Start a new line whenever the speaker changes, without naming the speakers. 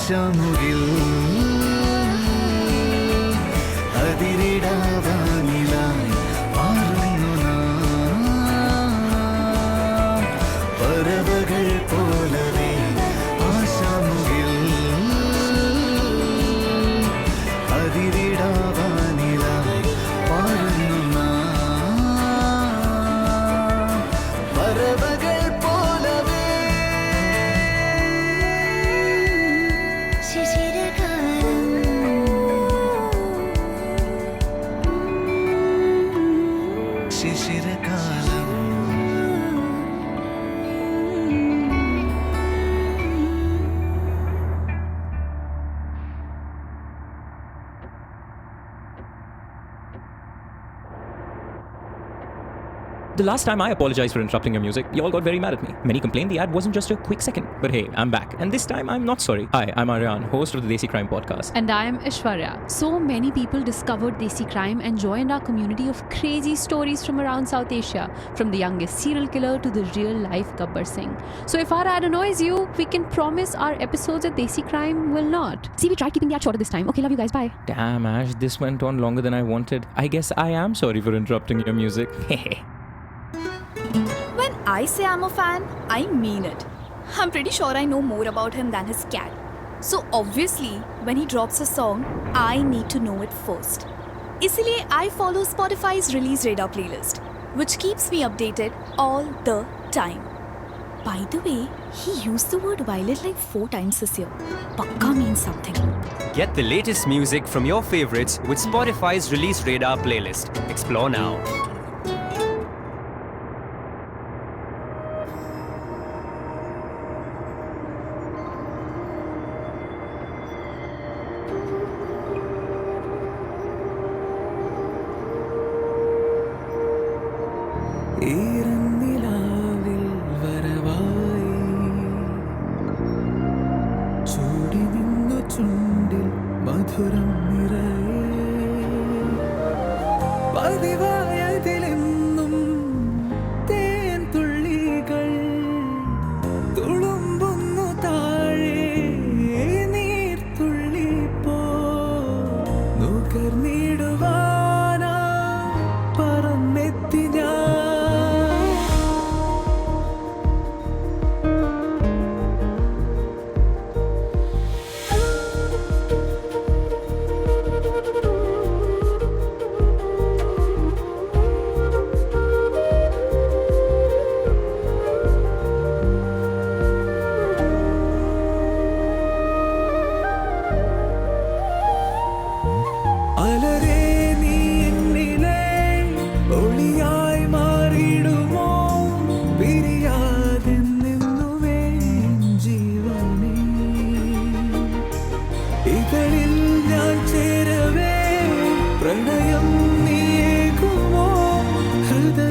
ആശാമുകിൽ അതിരിടാവാനിലായി മാറുന്നു നാം പറവകൾ പോലവേ ആശാമുകിൽ അതിരിടാവാനിലായി മാറുന്നു നാം പറവകൾ പോലവേ ശിശിരകാലം
The last time I apologized for interrupting your music, you all got very mad at me. Many complained the ad wasn't just a quick second. But hey, I'm back. And this time I'm not sorry. Hi, I'm Aryan, host of the Desi Crime Podcast.
And I am Ishwarya. So many people discovered Desi Crime and joined our community of crazy stories from around South Asia, from the youngest serial killer to the real-life Gabbar Singh. So if our ad annoys you, we can promise our episodes at Desi Crime will not. See, we tried keeping the ad shorter this time. Okay, love you guys. Bye.
Damn, Ash, this went on longer than I wanted. I guess I am sorry for interrupting your music.
When I say I'm a fan, I mean it. I'm pretty sure I know more about him than his cat. So obviously, when he drops a song, I need to know it first. Isliye I follow Spotify's Release Radar playlist, which keeps me updated all the time. By the way, he used the word violet like 4 times this year. Pakka means something.
Get the latest music from your favorites with Spotify's Release Radar playlist. Explore now.
ഈരന്നിലാവിൽ വരവായി ചൂടി നിന്നു ചുണ്ടിൽ മധുരം നിറയെ പതിവായതിലെന്നും തേൻ തുള്ളികൾ തുളുമ്പുന്നു താഴെ നീർത്തുള്ളി പോ നുകർന്നിടുവാനാ പറന്നെത്തി ഞാൻ അലരേ നീ എന്നിലെ ഒളിയായി മാറിയിടുമോ പിരിയാതെ നിന്നുമേ ജീവനേ ഇതളിൽ ഞാൻ ചേരവേ പ്രണയം നീയേകുമോ ഹൃദയ